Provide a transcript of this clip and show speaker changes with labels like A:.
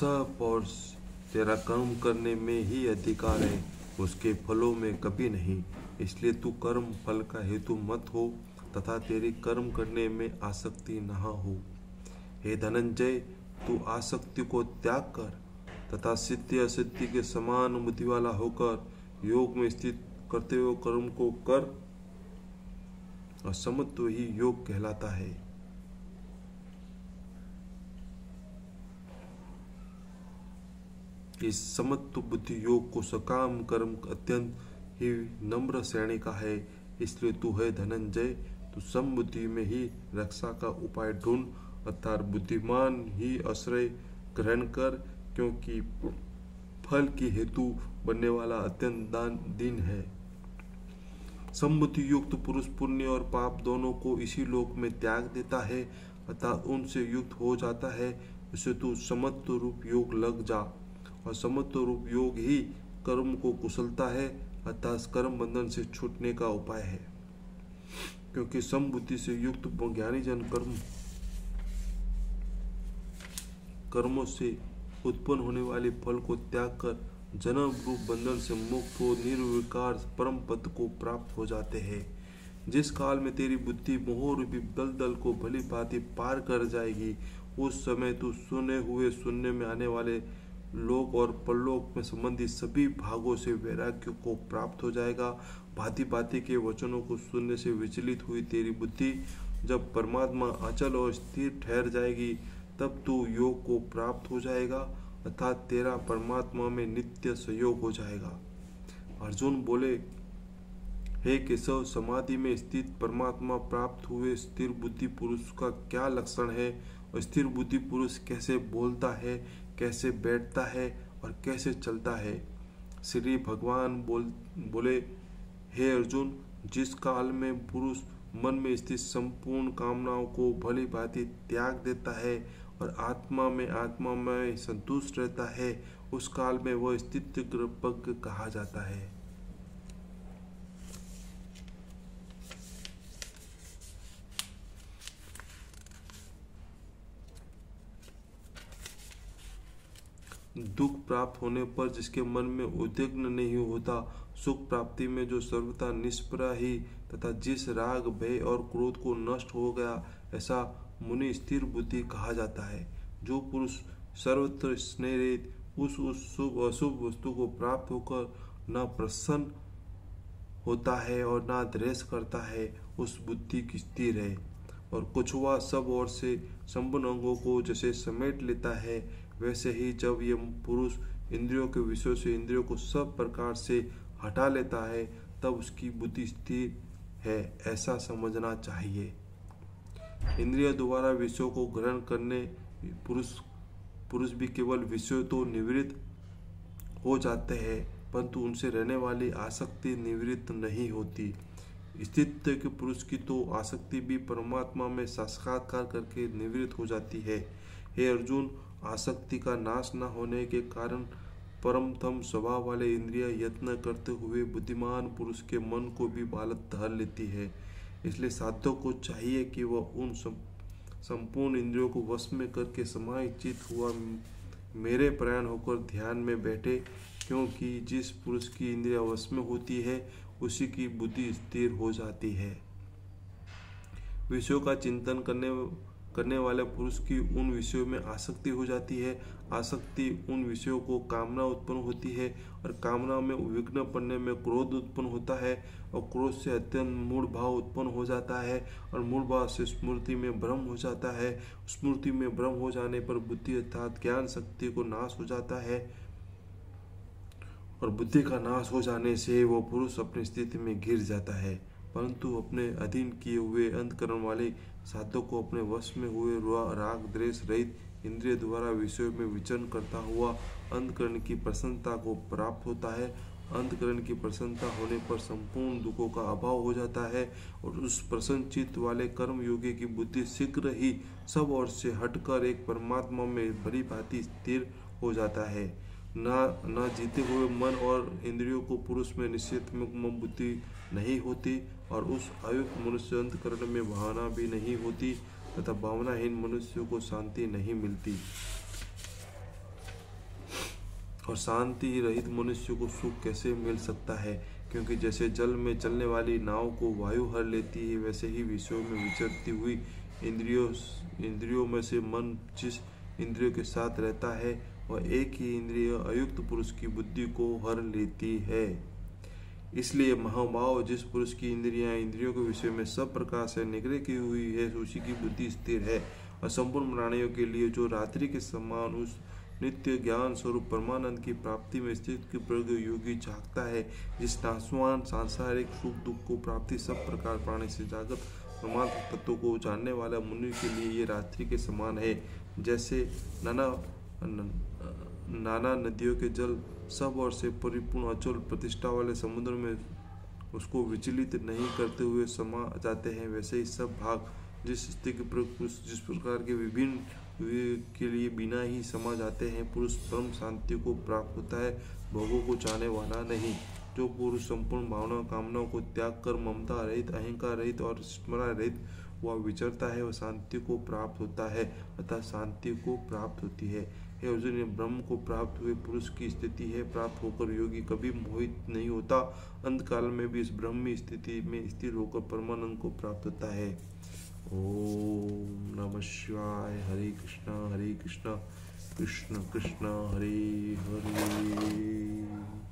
A: सब और तेरा कर्म करने में ही अधिकार है, उसके फलों में कभी नहीं। इसलिए तू कर्म फल का हेतु मत हो तथा तेरी कर्म करने में आसक्ति न हो। हे धनंजय, तू आसक्ति को त्याग कर तथा सिद्धि असिद्धि के समान बुद्धि वाला होकर योग में स्थित करते हुए कर्म को कर, और समत्व ही योग कहलाता है। इस समत्व बुद्धि योग को सकाम कर्म अत्यंत ही नम्र श्रेणी का है। इसलिए तू है धनंजय, तू समबुद्धि में ही रक्षा का उपाय ढूंढ, अर्थात बुद्धिमान ही आश्रय ग्रहण कर, क्योंकि फल की हेतु बनने वाला अत्यंत दीन है। समबुद्धि युक्त पुरुष पुण्य और पाप दोनों को इसी लोक में त्याग देता है, अर्थात उनसे युक्त हो जाता है। उसे तू समत्व रूप योग लग जा, और समत्व रूप योग ही कर्म को कुशलता है, अर्थात कर्म बंधन से छूटने का उपाय है। क्योंकि समबुद्धि से युक्त ज्ञानी जन कर्मों से उत्पन्न होने वाले फल को त्याग कर जन्म रूप बंधन से मुक्त हो निर्विकार परम पद को प्राप्त हो जाते हैं। जिस काल में तेरी बुद्धि मोह रूपी दलदल को भली भांति पार कर जाएगी, उस समय तू सुनने में आने वाले लोक और परलोक में संबंधित सभी भागों से वैराग्य को प्राप्त हो जाएगा। भांति भांति के वचनों को सुनने से विचलित हुई तेरी बुद्धि जब परमात्मा अचल और स्थिर ठहर जाएगी, तब तू योग को प्राप्त हो जाएगा, अर्थात तेरा परमात्मा में नित्य सहयोग हो जाएगा। अर्जुन बोले, हे केशव, समाधि में स्थित परमात्मा प्राप्त हुए स्थिर बुद्धि पुरुष का क्या लक्षण है, और स्थिर बुद्धि पुरुष कैसे बोलता है, कैसे बैठता है और कैसे चलता है। श्री भगवान बोले, हे अर्जुन, जिस काल में पुरुष मन में स्थित संपूर्ण कामनाओं को भली भांति त्याग देता है और आत्मा में संतुष्ट रहता है, उस काल में वह स्थितप्रज्ञ कहा जाता है। दुख प्राप्त होने पर जिसके मन में उद्विग्न नहीं होता, सुख प्राप्ति में जो सर्वथा निष्प्रह ही तथा जिस राग भय और क्रोध को नष्ट हो गया, ऐसा मुनि स्थिर बुद्धि कहा जाता है। जो पुरुष सर्वत्र स्नेहित उस शुभ अशुभ वस्तु को प्राप्त होकर न प्रसन्न होता है और न द्वेष करता है, उस बुद्धि की स्थिर है। और कुछुआ सब ओर से संपूर्ण अंगों को जैसे समेट लेता है, वैसे ही जब यह पुरुष इंद्रियों के विषयों से इंद्रियों को सब प्रकार से हटा लेता है, तब उसकी बुद्धि स्थिर है, ऐसा समझना चाहिए। इंद्रिय द्वारा विषयों को ग्रहण करने पुरुष भी केवल विषयों तो निवृत्त हो जाते हैं, परंतु उनसे रहने वाली आसक्ति निवृत्त नहीं होती। स्थित के पुरुष की तो आसक्ति भी परमात्मा में साक्षात्कार करके निवृत्त हो जाती है। हे अर्जुन, आसक्ति का नाश न होने के कारण परमतम स्वभाव वाले इंद्रिय यत्न करते हुए बुद्धिमान पुरुष के मन को भी बालत धर लेती है। इसलिए साधक को चाहिए कि वह उन संपूर्ण इंद्रियों को वश में करके समाहित हुआ मेरे प्रयाण होकर ध्यान में बैठे, क्योंकि जिस पुरुष की इंद्रिया वश में होती है, उसी की बुद्धि स्थिर हो जाती है। विषयों का चिंतन करने वाले पुरुष की उन विषयों में आसक्ति हो जाती है। आसक्ति उन विषयों को कामना उत्पन्न होती है, और कामना में विघ्न पड़ने में क्रोध उत्पन्न होता है, और क्रोध से अत्यंत मूढ़ भाव उत्पन्न हो जाता है, और मूढ़ भाव से स्मृति में भ्रम हो जाता है। स्मृति में भ्रम हो जाने पर बुद्धि अर्थात ज्ञान शक्ति को नाश हो जाता है, और बुद्धि का नाश हो जाने से वो पुरुष अपनी स्थिति में गिर जाता है। परंतु अपने अधीन किए हुए अंतकरण वाले साधक को अपने वश में हुए राग द्वेष रहित इंद्रिय द्वारा विषयों में विचरण करता हुआ अंतकरण की प्रसन्नता को प्राप्त होता है। अंतकरण की प्रसन्नता होने पर संपूर्ण दुखों का अभाव हो जाता है, और उस प्रसन्न चित्त वाले कर्म योगी की बुद्धि शीघ्र ही सब ओर से हटकर एक परमात्मा में भली भांति स्थिर हो जाता है। न जीते हुए मन और इंद्रियों को पुरुष में निश्चित बुद्धि नहीं होती, और उस आयुक्त मनुष्य अंतकरण में भावना भी नहीं होती, तथा भावनाहीन मनुष्यों को शांति नहीं मिलती। और शांति रहित मनुष्य को सुख कैसे मिल सकता है, क्योंकि जैसे जल में चलने वाली नाव को वायु हर लेती है, वैसे ही विषयों में विचरती हुई इंद्रियों में से मन जिस इंद्रियों के साथ रहता है वह एक ही इंद्रिय अयुक्त पुरुष की बुद्धि को हर लेती है। इसलिए महाभाव जिस पुरुष की इंद्रियों के विषय में सब प्रकार से निग्रह की हुई है, उसी की बुद्धि स्थिर है। और संपूर्ण प्राणियों के लिए जो रात्रि के समान उस नित्य ज्ञान स्वरूप परमानंद की प्राप्ति में स्थित प्रज्ञ योगी झांकता है, जिस नाशवान सांसारिक सुख दुख को प्राप्ति सब प्रकार प्राणी से जागत परमात्म तत्व को जानने वाला मुनि के लिए ये रात्रि के समान है। जैसे नाना नदियों के जल सब ओर से परिपूर्ण अचल प्रतिष्ठा वाले समुद्र में उसको विचलित नहीं करते हुए समा जाते हैं, वैसे ही सब भाग जिस प्रकार के विभिन्न के लिए बिना ही समा जाते हैं, पुरुष परम शांति को प्राप्त होता है, भोगों को चाहने वाला नहीं। जो पुरुष संपूर्ण भावना कामनाओं को त्याग कर ममता रहित, अहंकार रहित और स्मरण रहित वह विचरता है, वह शांति को प्राप्त होता है, अर्थात शांति को प्राप्त होती है। हे अर्जुन, ये ब्रह्म को प्राप्त हुए पुरुष की स्थिति है। प्राप्त होकर योगी कभी मोहित नहीं होता, अंत काल में भी इस ब्रह्मी स्थिति में स्थिर होकर परमानंद को प्राप्त होता है। ओम नमः शिवाय। हरे कृष्णा कृष्ण कृष्ण हरे हरे।